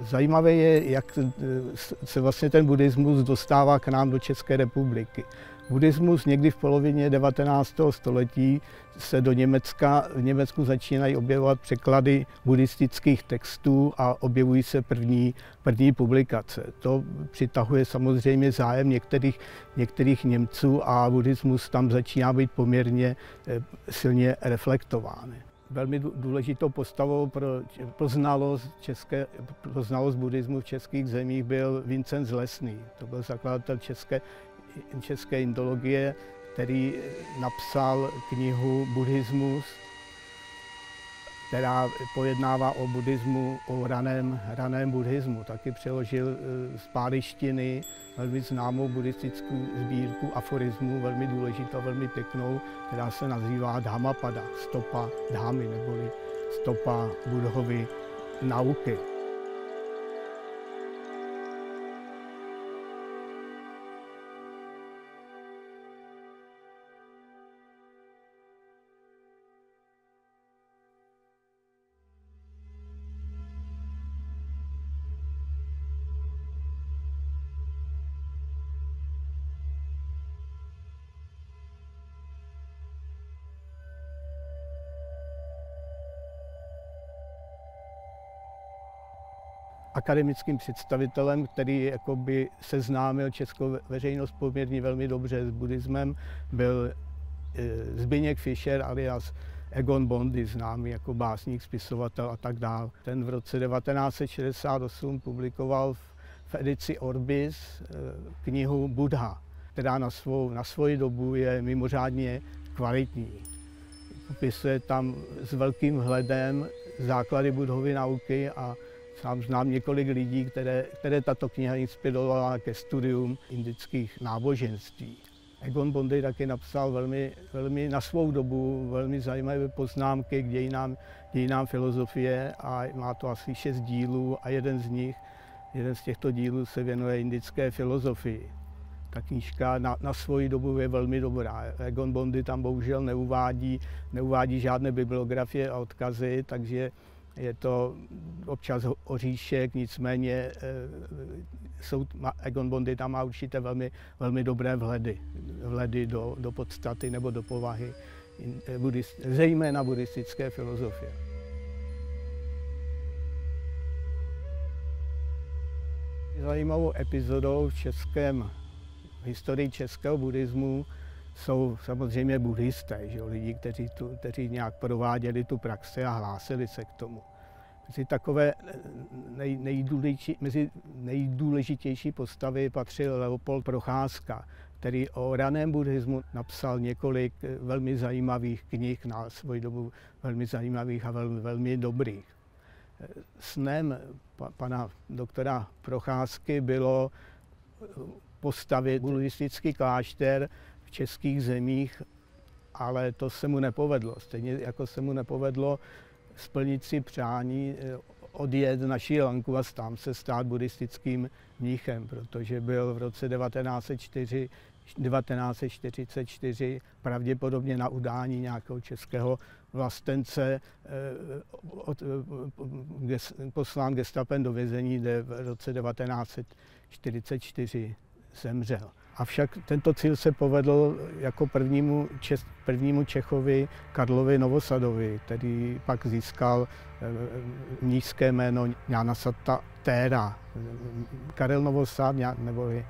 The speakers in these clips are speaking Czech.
Zajímavé je, jak se vlastně ten buddhismus dostává k nám do České republiky. Buddhismus někdy v polovině 19. století se do Německa, v Německu začínají objevovat překlady buddhistických textů a objevují se první publikace. To přitahuje samozřejmě zájem některých Němců a buddhismus tam začíná být poměrně silně reflektován. Velmi důležitou postavou pro znalost buddhismu v českých zemích byl Vincenc Lesný. To byl zakladatel české indologie, který napsal knihu Buddhismus, která pojednává o buddhismu, o raném buddhismu. Taky přeložil z pádejštiny velmi známou buddhistickou sbírku aforismů, velmi důležitou, velmi pěknou, která se nazývá Dhammapada, stopa Dhámy, neboli stopa Buddhovy nauky. Akademickým představitelem, který jakoby seznámil českou veřejnost poměrně velmi dobře s buddhismem, byl Zbyněk Fischer alias Egon Bondy, známý jako básník, spisovatel a tak dále. Ten v roce 1968 publikoval v edici Orbis knihu Buddha, která na svoji dobu je mimořádně kvalitní. Popisuje tam s velkým vhledem základy Buddhovy nauky a sám znám několik lidí, které tato kniha inspirovala ke studium indických náboženství. Egon Bondy taky napsal velmi na svou dobu velmi zajímavé poznámky k dějinám filozofie a má to asi 6 dílů a jeden z těchto dílů se věnuje indické filozofii. Ta knížka na svoji dobu je velmi dobrá. Egon Bondy tam bohužel neuvádí žádné bibliografie a odkazy, takže je to občas oříšek, nicméně Egon Bondy tam má určitě velmi dobré vhledy do podstaty nebo do povahy, zejména buddhistické filozofie. Zajímavou epizodou v historii českého buddhismu jsou samozřejmě buddhisté, že? Lidi, kteří nějak prováděli tu praxi a hlásili se k tomu. Mezi nejdůležitější postavy patřil Leopold Procházka, který o raném buddhismu napsal několik velmi zajímavých knih, na svoji dobu velmi zajímavých a velmi dobrých. Snem pana doktora Procházky bylo postavit buddhistický klášter v českých zemích, ale to se mu nepovedlo. Stejně jako se mu nepovedlo splnit si přání odjet na Šrí Lanku a tam se stát buddhistickým mnichem, protože byl v roce 1944 pravděpodobně na udání nějakého českého vlastence poslán gestapem do vězení, kde v roce 1944 zemřel. Avšak tento cíl se povedl jako prvnímu Čechovi Karlovi Novosadovi, který pak získal mnišské jméno Gnanasatta Thera. Karel Novosad neboli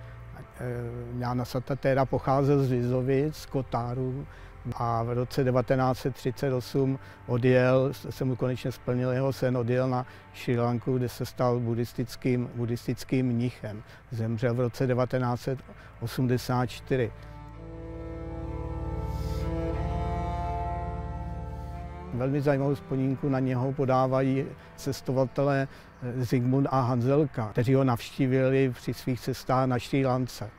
Gnanasatta Thera pocházel z Vizovic, z Kotáru a v roce 1938 se mu konečně splnil jeho sen, odjel na Šrí Lanku, kde se stal buddhistickým mnichem. Zemřel v roce 1984. Velmi zajímavou vzpomínku na něho podávají cestovatelé Zigmund a Hanzelka, kteří ho navštívili při svých cestách na Šrí Lance.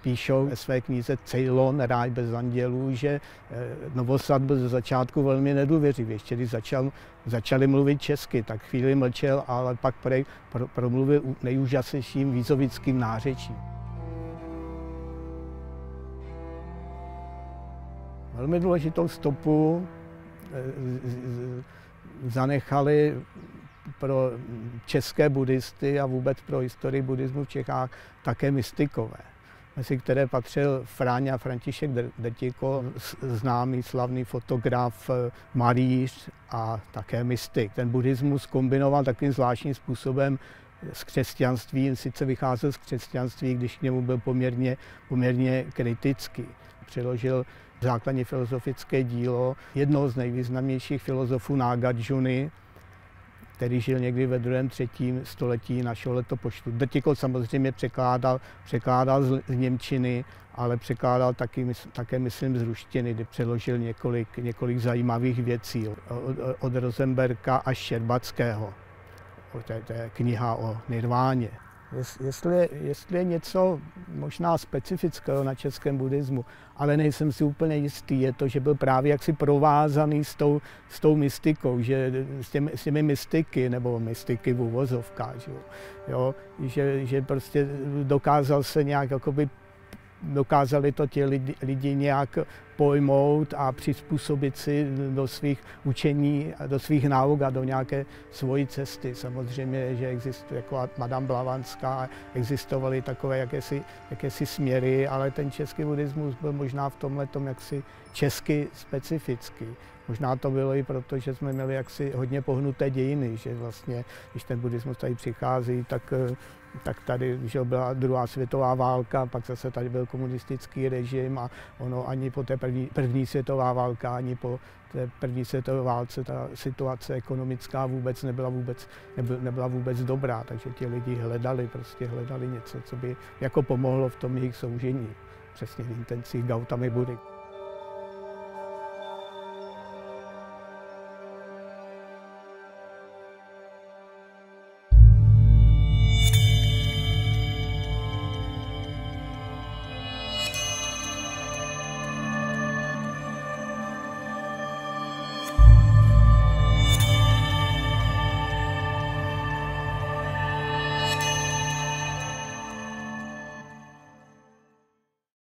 Píšou ve své knize Ceylon, ráj bez andělů, že Novosad byl ze začátku velmi nedůvěřivý. Ještě když začali mluvit česky, tak chvíli mlčel, ale pak promluvil nejúžasnějším vízovickým nářečím. Velmi důležitou stopu zanechali pro české buddhisty a vůbec pro historii buddhismu v Čechách také mystikové, mezi které patřil Fráňa František Drtiko, známý slavný fotograf, malíř a také mystik. Ten buddhismus kombinoval takovým zvláštním způsobem s křesťanstvím, sice vycházel z křesťanství, když k němu byl poměrně kritický. Přiložil základní filozofické dílo jednoho z nejvýznamnějších filozofů Nagarjuny, který žil někdy ve 2. 3. století našeho letopočtu. Drtiko samozřejmě překládal z němčiny, ale překládal také myslím z ruštiny, kdy přeložil několik zajímavých věcí od Rosenberga až Štěrbackého. To je kniha o nirváně. Jestli je něco možná specifického na českém buddhismu, ale nejsem si úplně jistý, je to, že byl právě jaksi provázaný s tou mystikou, že s těmi mystiky, nebo mystiky v uvozovkách, že prostě dokázal se nějak jakoby dokázali to ti lidi nějak pojmout a přizpůsobit si do svých učení, do svých náuk a do nějaké svojí cesty. Samozřejmě, že existuje jako Madame Blavatská, existovaly takové jakési směry, ale ten český buddhismus byl možná v tomhletom jaksi česky specifický. Možná to bylo i proto, že jsme měli jaksi hodně pohnuté dějiny, že vlastně, když ten buddhismus tady přichází, tak tady že byla druhá světová válka, pak zase tady byl komunistický režim a ono ani po té první světová válka, ani po té první světové válce ta situace ekonomická nebyla vůbec dobrá, takže ti lidi hledali něco, co by jako pomohlo v tom jejich soužení, přesně v intencích Gautamy Buddhy.